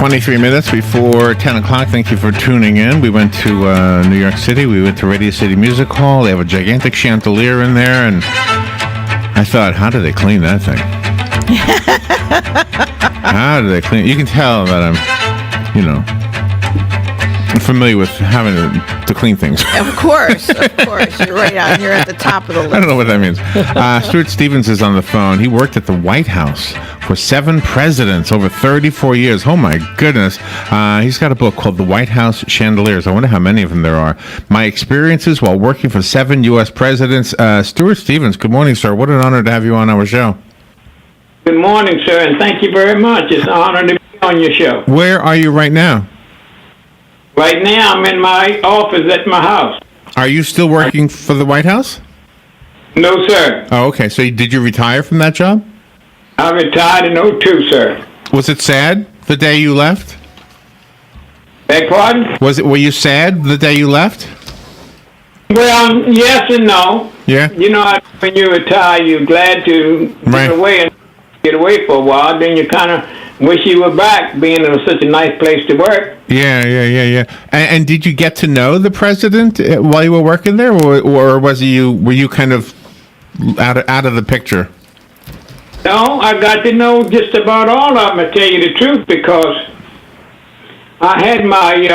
23 minutes before 10 o'clock. Thank you for tuning in. We went to New York City. We went to Radio City Music Hall. They have a gigantic chandelier in there, and I thought, how do they clean that thing? How do they clean it? You can tell that I'm familiar with having to clean things. Of course. You're right on. You're at the top of the list. I don't know what that means. Stewart Stevens is on the phone. He worked at the White House for 7 presidents over 34 years. Oh, my goodness. He's got a book called The White House Chandeliers. I wonder how many of them there are. My Experiences While Working for 7 U.S. Presidents. Stewart Stevens, good morning, sir. What an honor to have you on our show. Good morning, sir, and thank you very much. It's an honor to be on your show. Where are you right now? Right now, I'm in my office at my house. Are you still working for the White House? No, sir. Oh, okay. So did you retire from that job? I retired in '02, sir. Was it sad the day you left? Beg pardon? Were you sad the day you left? Well, yes and no. Yeah. You know, when you retire, you're glad to get away for a while. Then you kind of wish you were back, being in such a nice place to work. Yeah. And did you get to know the president while you were working there, or were you kind of out of the picture? No, I got to know just about all of them, to tell you the truth, because I had my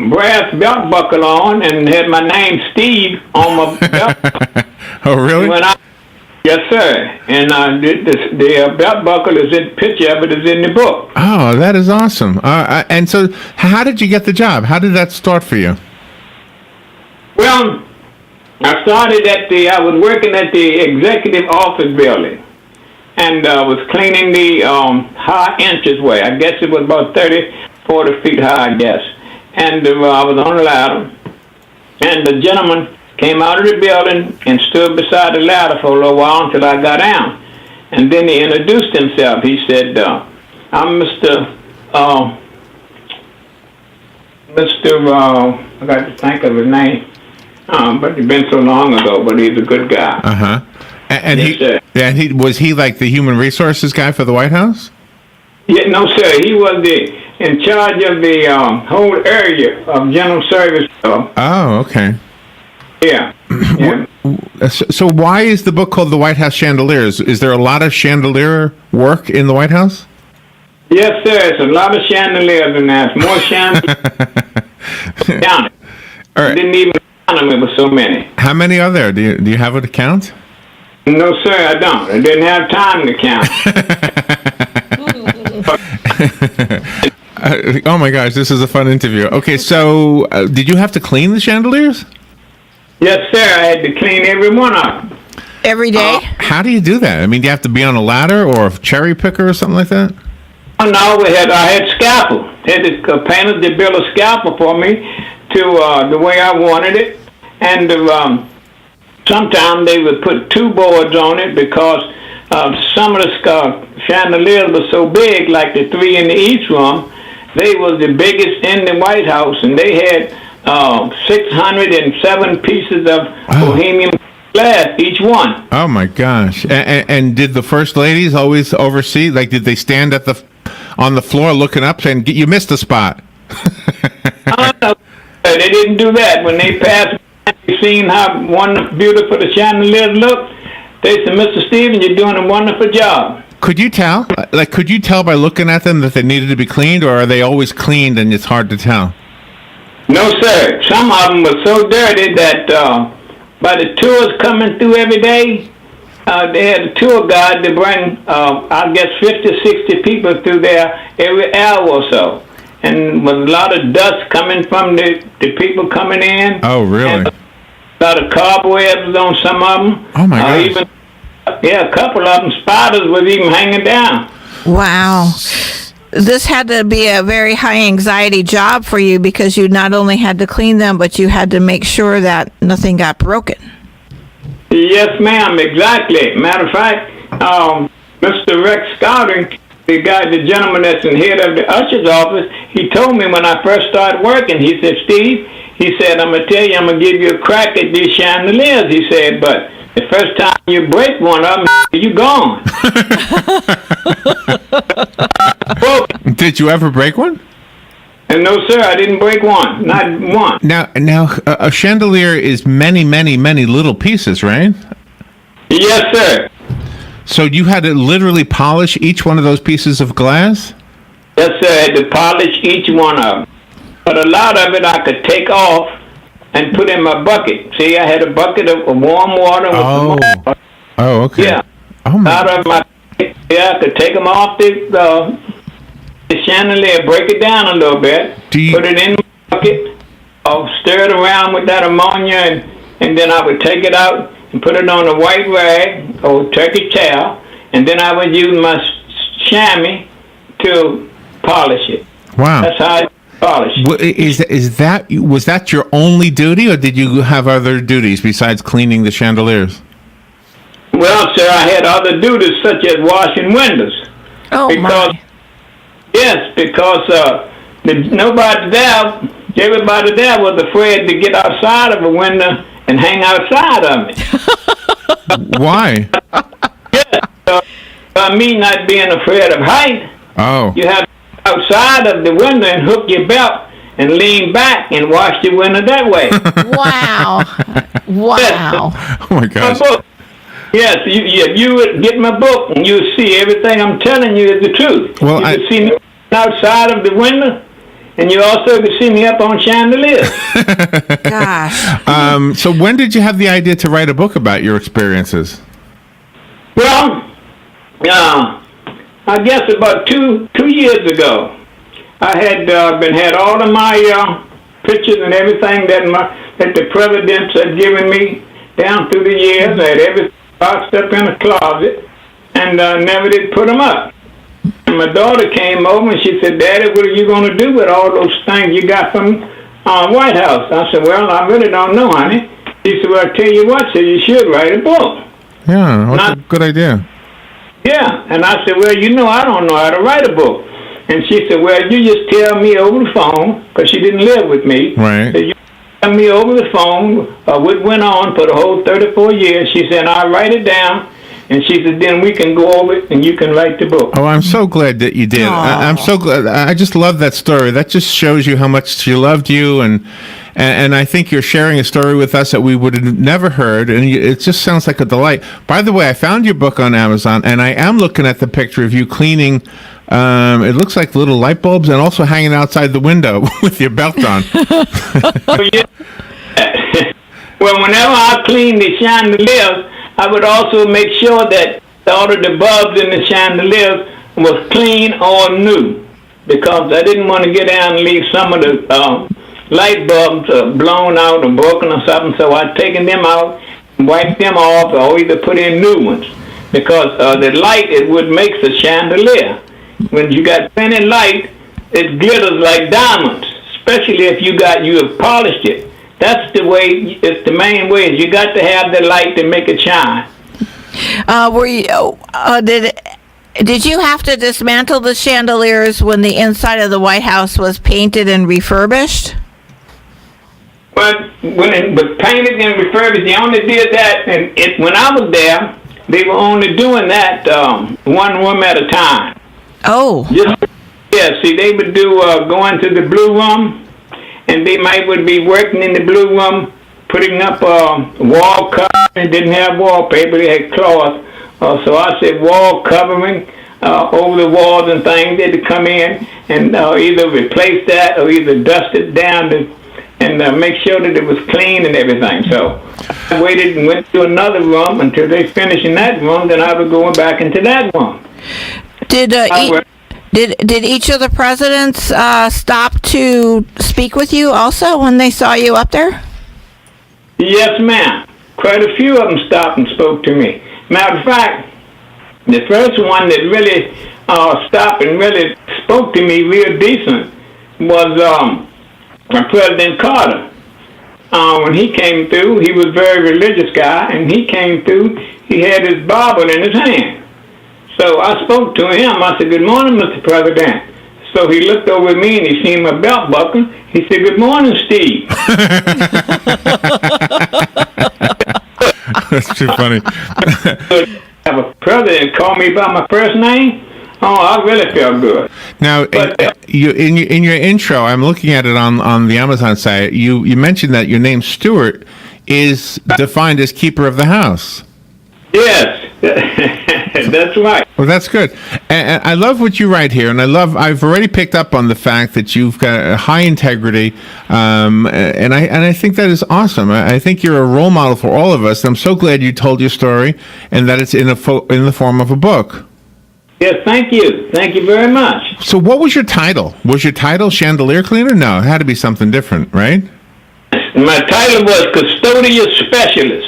brass belt buckle on and had my name Steve on my belt. Oh, really? Yes, sir. And the belt buckle is in picture of it is in the book. Oh, that is awesome. And so, how did you get the job? How did that start for you? Well, I started I was working at the executive office building, and was cleaning the high entranceway. I guess it was about 30, 40 feet high, I guess. And I was on the ladder, and the gentleman came out of the building and stood beside the ladder for a little while until I got down. And then he introduced himself. He said, I'm Mr. I got to think of his name. But it's been so long ago, but he's a good guy. Uh-huh. And yes, was he like the human resources guy for the White House? Yeah, no, sir. He was in charge of the whole area of general service. Oh, okay. Yeah. So why is the book called The White House Chandeliers? Is there a lot of chandelier work in the White House? Yes, sir. It's a lot of chandeliers in there. It's more chandeliers. Down it. All right. I didn't even count them. It was so many. How many are there? Do you have it to count? No, sir, I don't. I didn't have time to count. Oh my gosh, this is a fun interview. Okay, so did you have to clean the chandeliers? Yes, sir. I had to clean every one of them. Every day? How do you do that? I mean, do you have to be on a ladder or a cherry picker or something like that? Oh, no, I had scalpel. Had the painter to build a scalpel for me to the way I wanted it. And sometimes they would put 2 boards on it because some of the chandeliers were so big, like the 3 in the East Room. They was the biggest in the White House, and they had 607 pieces of Bohemian glass, each one. Oh my gosh! And did the first ladies always oversee? Like, did they stand on the floor looking up saying, "You missed a spot"? No, they didn't do that. When they passed, they seen how beautiful the chandeliers looked. They said, "Mr. Stevens, you're doing a wonderful job." Could you tell? Could you tell by looking at them that they needed to be cleaned, or are they always cleaned and it's hard to tell? No, sir. Some of them were so dirty that by the tours coming through every day, they had a tour guide to bring, I guess, 50, 60 people through there every hour or so. And with a lot of dust coming from the people coming in. Oh, really? And a lot of cobwebs on some of them. Oh, my gosh. A couple of them, spiders was even hanging down. Wow. This had to be a very high anxiety job for you because you not only had to clean them, but you had to make sure that nothing got broken. Yes, ma'am, exactly. Matter of fact, Mr. Rex Scouting, the gentleman that's in head of the usher's office, he told me when I first started working, he said, Steve, he said, I'm going to tell you, I'm going to give you a crack at these chandeliers, he said, but the first time you break one of them, you gone. Did you ever break one? And no, sir, I didn't break one. Not one. Now, a chandelier is many, many, many little pieces, right? Yes, sir. So you had to literally polish each one of those pieces of glass? Yes, sir. I had to polish each one of them. But a lot of it I could take off and put in my bucket. See, I had a bucket of warm water. With Oh, okay. Yeah. Oh, my. Out of my, I could take them off the chandelier, break it down a little bit, put it in my bucket, I'll stir it around with that ammonia, and then I would take it out and put it on a white rag or turkey towel, and then I would use my chamois to polish it. Wow. That's how I polish it. Was that your only duty, or did you have other duties besides cleaning the chandeliers? Well, sir, I had other duties such as washing windows. Oh, my. Yes, because nobody there, everybody there was afraid to get outside of a window and hang outside of it. Why? Yes, me not being afraid of height. Oh. You have to go outside of the window and hook your belt and lean back and wash the window that way. Wow. Wow. Yes, Oh, my gosh. Yes, you would get my book and you would see everything I'm telling you is the truth. Well, you could see me outside of the window, and you also could see me up on chandeliers. Gosh. So when did you have the idea to write a book about your experiences? Well, I guess about two years ago, I had all of my pictures and everything that the presidents had given me down through the years. I had everything boxed up in a closet, and never did put them up. And my daughter came over and she said, "Daddy, what are you going to do with all those things you got from White House?" I said, "Well, I really don't know, honey." She said, "Well, I tell you what, so you should write a book." Yeah, that's a good idea. Yeah, and I said, "Well, I don't know how to write a book." And she said, "Well, you just tell me over the phone," because she didn't live with me. Right. So you tell me over the phone what went on for the whole 34 years. She said, "I'll write it down." And she said, "Then we can go over it and you can write the book." Oh, I'm so glad that you did. I'm so glad. I just love that story. That just shows you how much she loved you, and I think you're sharing a story with us that we would have never heard, and it just sounds like a delight. By the way, I found your book on Amazon, and I am looking at the picture of you cleaning. It looks like little light bulbs, and also hanging outside the window with your belt on. Oh, yeah. Well, whenever I clean the chandeliers, I would also make sure that all of the bulbs in the chandeliers was clean or new, because I didn't want to get down and leave some of the light bulbs blown out or broken or something. So I'd taken them out and wiped them off, or either put in new ones, because the light is what makes a chandelier. When you got plenty light, it glitters like diamonds, especially if you have polished it. That's the way. It's the main way. Is you got to have the light to make it shine. Did you have to dismantle the chandeliers when the inside of the White House was painted and refurbished? Well, when it was painted and refurbished, they only did that, and when I was there, they were only doing that one room at a time. Oh. See, they would do go into the blue room, and they would be working in the blue room, putting up wall covering. They didn't have wallpaper; they had cloth. So I said wall covering over the walls and things. They had to come in and either replace that or either dust it down and make sure that it was clean and everything. So I waited and went to another room until they finished in that room. Then I was going back into that room. Did each of the presidents stop to speak with you also when they saw you up there? Yes, ma'am. Quite a few of them stopped and spoke to me. Matter of fact, the first one that really stopped and really spoke to me real decent was President Carter. When he came through, he was a very religious guy, and he came through, he had his Bible in his hand. So I spoke to him. I said, "Good morning, Mr. President." So he looked over at me and he seen my belt buckle. He said, "Good morning, Steve." That's too funny. Have a president call me by my first name. Oh, I really feel good. Now, in your intro, I'm looking at it on the Amazon site. You mentioned that your name Stewart is defined as keeper of the house. Yes, that's right. Well, that's good. And I love what you write here, and I've already picked up on the fact that you've got a high integrity, and I think that is awesome. I think you're a role model for all of us. I'm so glad you told your story, and that it's in the form of a book. Yes, thank you. Thank you very much. So what was your title? Was your title Chandelier Cleaner? No, it had to be something different, right? My title was Custodial Specialist.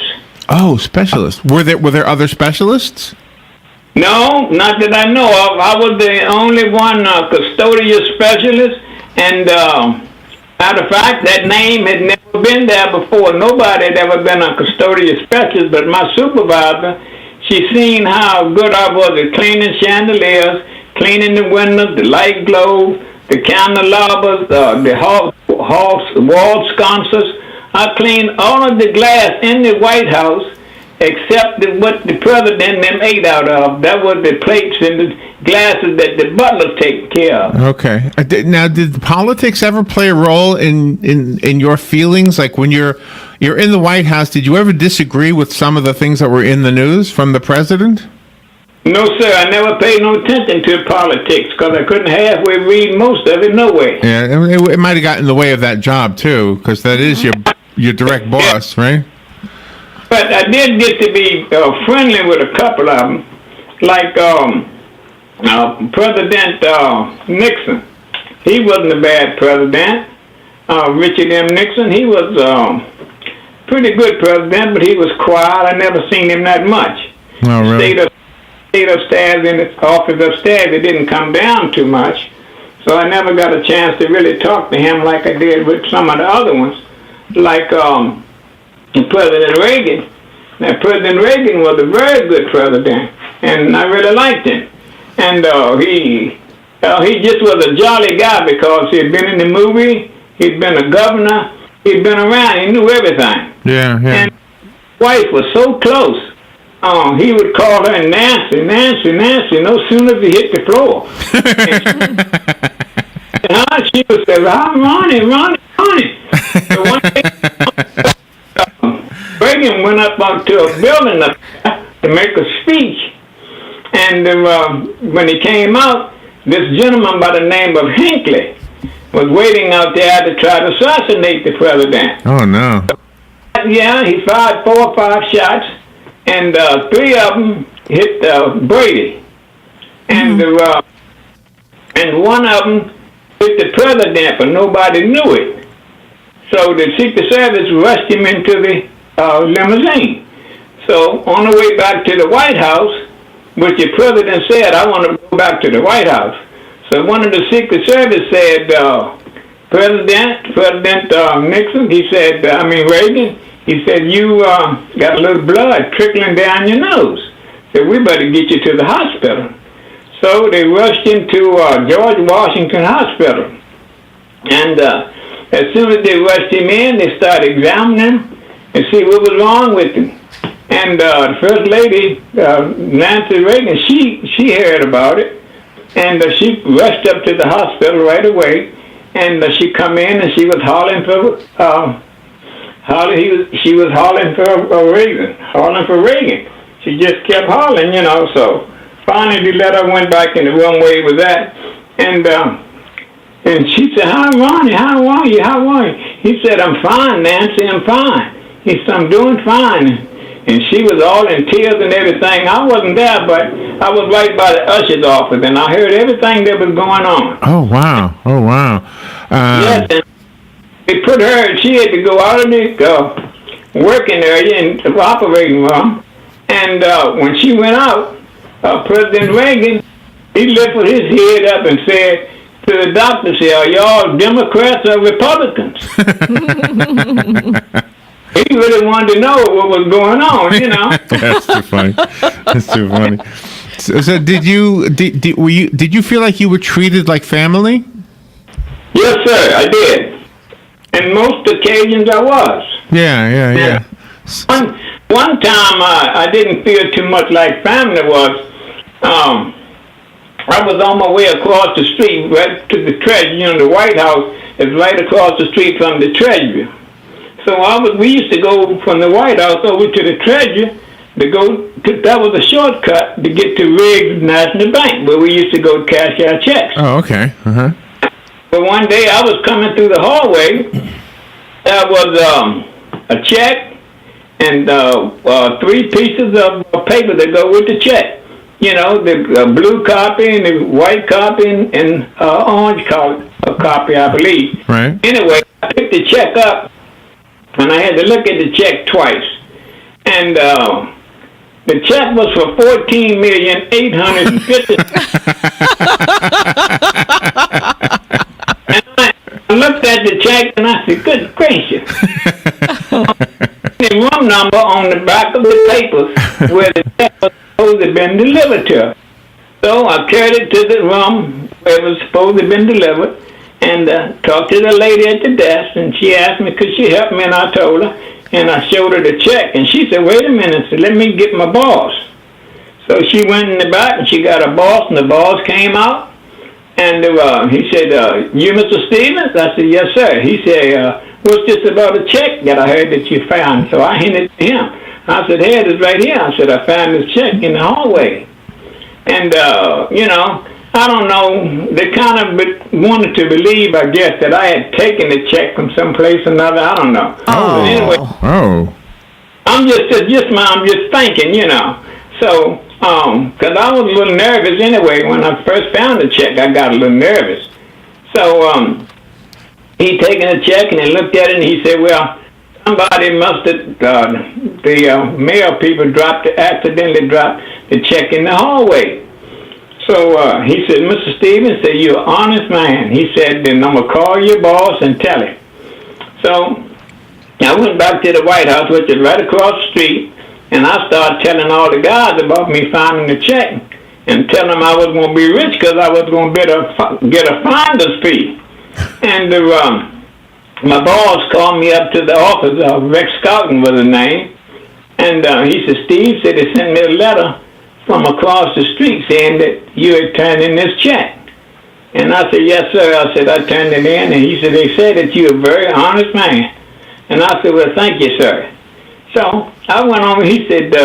Oh, specialist. Were there other specialists? No, not that I know of. I was the only one custodial specialist, and matter of fact, that name had never been there before. Nobody had ever been a custodial specialist, but my supervisor, she seen how good I was at cleaning chandeliers, cleaning the windows, the light globes, the candelabras, the wall sconces. I cleaned all of the glass in the White House except what the president and them ate out of. That was the plates and the glasses that the butler take care of. Okay. Now, did politics ever play a role in your feelings? Like when you're in the White House, did you ever disagree with some of the things that were in the news from the president? No, sir. I never paid no attention to politics because I couldn't halfway read most of it. No way. Yeah, it might have gotten in the way of that job too, because that is your direct boss, right? But I did get to be friendly with a couple of them, like President Nixon. He wasn't a bad president. Richard M. Nixon, he was pretty good president, but he was quiet. I never seen him that much. Oh, really? Stayed upstairs in his office upstairs. It didn't come down too much. So I never got a chance to really talk to him like I did with some of the other ones, like President Reagan. Now, President Reagan was a very good president, and I really liked him. And he just was a jolly guy because he'd been in the movie, he'd been a governor, he'd been around, he knew everything. Yeah. And his wife was so close. He would call her Nancy, Nancy, Nancy, no sooner as he hit the floor. And she would say, Ronnie. So one day, Reagan went up onto a building up there to make a speech. And when he came out, this gentleman by the name of Hinckley was waiting out there to try to assassinate the president. Oh, no. Yeah, he fired 4 or 5 shots. And 3 of them hit Brady, and and one of them hit the president, but nobody knew it. So the Secret Service rushed him into the limousine. So on the way back to the White House, which the president said, "I want to go back to the White House." So one of the Secret Service said, "President Nixon," he said, Reagan. He said, "You got a little blood trickling down your nose. So we better get you to the hospital." So they rushed him to George Washington Hospital. And as soon as they rushed him in, they started examining him and see what was wrong with him. And the First Lady, Nancy Reagan, she heard about it. And she rushed up to the hospital right away. And she come in and she was hollering for... she was hollering for Reagan. She just kept hollering, so finally the letter went back in the wrong way with that. And she said, How are you? He said, "I'm fine, Nancy, I'm fine." He said, "I'm doing fine." And she was all in tears and everything. I wasn't there, but I was right by the usher's office, and I heard everything that was going on. Oh, wow. Yes, and they put her, she had to go out of the working area in the operating room. And when she went out, President Reagan, he lifted his head up and said to the doctor, "Are y'all Democrats or Republicans?" He really wanted to know what was going on, That's too funny. That's too funny. So did you feel like you were treated like family? Yes, sir, I did. And most occasions I was. Yeah. one time I didn't feel too much like family was. I was on my way across the street right to the Treasury. You know, the White House is right across the street from the Treasury. So we used to go from the White House over to the Treasury that was a shortcut to get to Riggs National Bank, where we used to go cash our checks. Oh, okay. Uh-huh. But one day I was coming through the hallway. There was a check and 3 pieces of paper that go with the check. You know, the blue copy and the white copy and orange copy, I believe. Right. Anyway, I picked the check up, and I had to look at the check twice. And the check was for $14,850,000. And I looked at the check, and I said, "Good gracious!" The room number on the back of the papers where the check was supposed to have been delivered to. So I carried it to the room where it was supposed to have been delivered, and talked to the lady at the desk, and she asked me could she help me, and I told her, and I showed her the check, and she said, "Wait a minute," said, "let me get my boss." So she went in the back, and she got a boss, and the boss came out, and he said, "You Mr. Stevens?" I said, "Yes, sir." He said, "What's this about a check that I heard that you found?" So I handed it to him. I said, "Hey, it's right here." I said, "I found this check in the hallway." And, you know, I don't know, they kind of wanted to believe, I guess, that I had taken the check from someplace or another. I don't know. Oh. But anyway, I'm just thinking, you know. So, because I was a little nervous anyway. When I first found the check, I got a little nervous. So, he taken the check and he looked at it and he said, "Well, somebody must have, the mail people accidentally dropped the check in the hallway." So he said, "Mr. Stevens," said, "you're an honest man." He said, "Then I'm going to call your boss and tell him." So I went back to the White House, which is right across the street, and I started telling all the guys about me finding the check and telling them I was going to be rich because I was going to get a finder's fee. And my boss called me up to the office. Rex Scouten was his name. And he said, "Steve," said, "they sent me a letter from across the street saying that you had turned in this check." And I said, "Yes, sir." I said, "I turned it in." And he said, "They said that you're a very honest man." And I said, "Well, thank you, sir." So I went on. He said,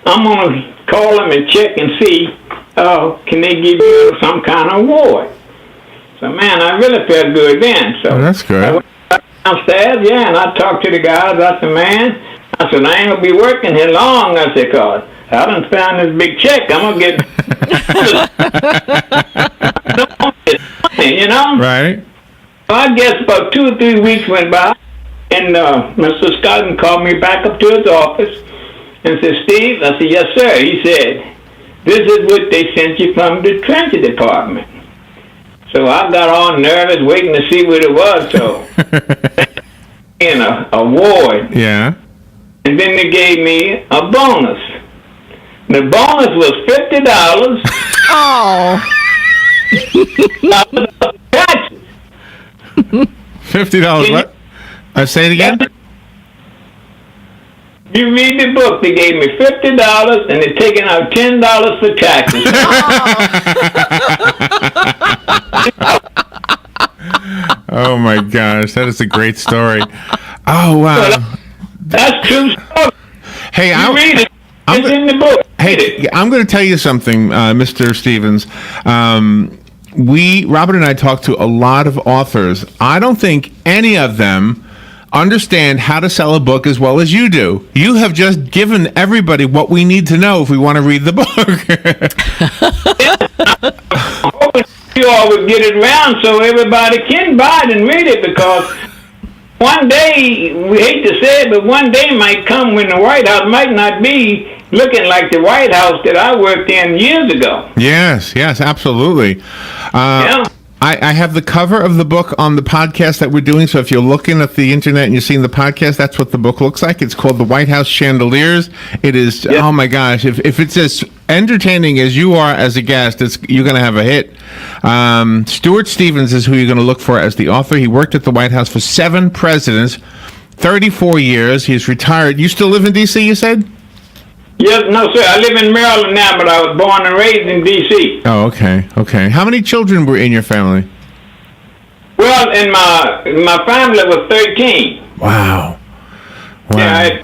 "I'm going to call them and check and see, can they give you some kind of award?" So, man, I really felt good then. So that's good. I went back downstairs, and I talked to the guys. I said, "Man," I said, "I ain't going to be working here long." I said, "Cause I done found this big check. I'm going to get you know?" Right. So I guess about 2 or 3 weeks went by, and Mr. Scotten called me back up to his office and said, "Steve," I said, "Yes, sir." He said, "This is what they sent you from the Treasury Department." So I got all nervous waiting to see what it was. So, an award. Yeah. And then they gave me a bonus. The bonus was $50. Oh. Taxes. $50. What? Say it again. You read the book. They gave me $50, and they're taking out $10 for taxes. Oh my gosh, that is a great story. Oh wow. That's true story. Hey, You read it. It's in the book. Read Hey, it. I'm going to tell you something, Mr. Stevens. Robert and I talked to a lot of authors. I don't think any of them understand how to sell a book as well as you do. You have just given everybody what we need to know if we want to read the book. I'm hoping you all would get it around so everybody can buy it and read it, because one day, we hate to say it, but one day might come when the White House might not be looking like the White House that I worked in years ago. Yes, absolutely. Yeah. I have the cover of the book on the podcast that we're doing. So if you're looking at the internet and you're seeing the podcast, that's what the book looks like. It's called The White House Chandeliers. It is, Oh my gosh, if it's as entertaining as you are as a guest, you're going to have a hit. Stewart Stevens is who you're going to look for as the author. He worked at the White House for 7 presidents. 34 years. He's retired. You still live in D.C., you said? Yes, no, sir. I live in Maryland now, but I was born and raised in D.C. Oh, okay, okay. How many children were in your family? Well, in my family was 13. Wow. Wow. Yeah, I had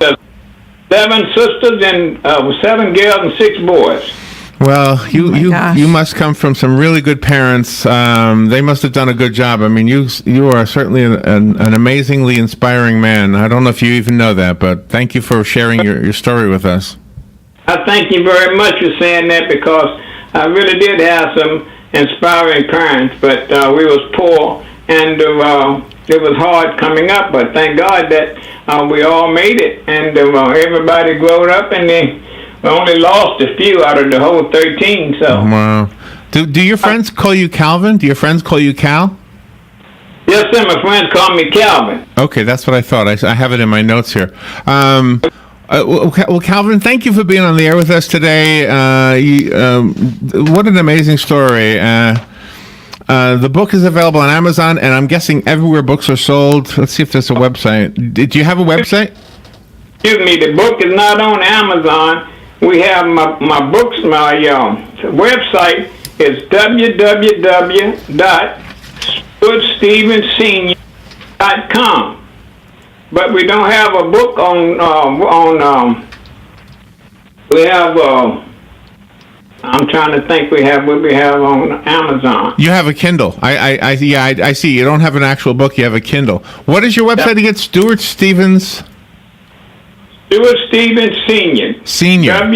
7 sisters and 7 girls and 6 boys. Well, you gosh. must come from some really good parents. They must have done a good job. I mean, you are certainly an amazingly inspiring man. I don't know if you even know that, but thank you for sharing your story with us. I thank you very much for saying that, because I really did have some inspiring parents, but we was poor, and it was hard coming up, but thank God that we all made it, and everybody growed up, and they only lost a few out of the whole 13. So. Wow. Do your friends call you Calvin? Do your friends call you Cal? Yes, sir. My friends call me Calvin. Okay, that's what I thought. I have it in my notes here. Well, Calvin, thank you for being on the air with us today. What an amazing story. The book is available on Amazon, and I'm guessing everywhere books are sold. Let's see if there's a website. Do you have a website? Excuse me, the book is not on Amazon. We have my books, my website is www.stewartstevensenior.com. But we don't have a book on we have, I'm trying to think what we have on Amazon. You have a Kindle. I see. You don't have an actual book. You have a Kindle. What is your website again? Stewart Stevens? Stewart Stevens Senior. Senior.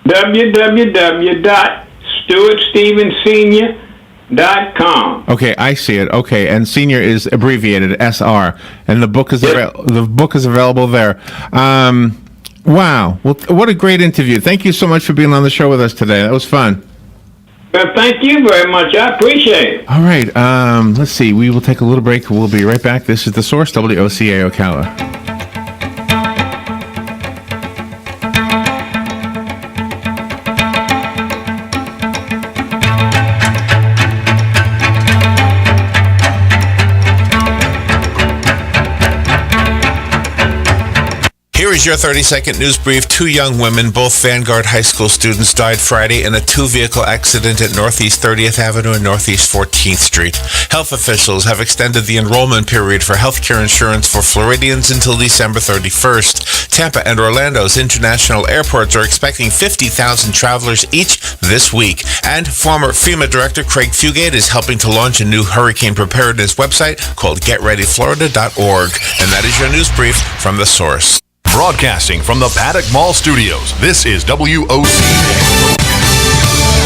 www.stewartstevensenior.com. Okay, I see it. Okay, and senior is abbreviated SR, and the book is available there. Wow, well, what a great interview! Thank you so much for being on the show with us today. That was fun. Well, thank you very much. I appreciate it. All right, let's see. We will take a little break. We'll be right back. This is The Source, WOCA Ocala. Here is your 30-second news brief. 2 young women, both Vanguard High School students, died Friday in a 2-vehicle accident at Northeast 30th Avenue and Northeast 14th Street. Health officials have extended the enrollment period for healthcare insurance for Floridians until December 31st. Tampa and Orlando's international airports are expecting 50,000 travelers each this week. And former FEMA Director Craig Fugate is helping to launch a new hurricane preparedness website called GetReadyFlorida.org. And that is your news brief from The Source. Broadcasting from the Paddock Mall Studios, this is WOCA.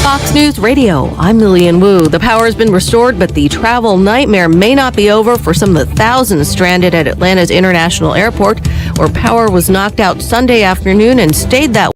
Fox News Radio, I'm Lillian Wu. The power has been restored, but the travel nightmare may not be over for some of the thousands stranded at Atlanta's International Airport, where power was knocked out Sunday afternoon and stayed that way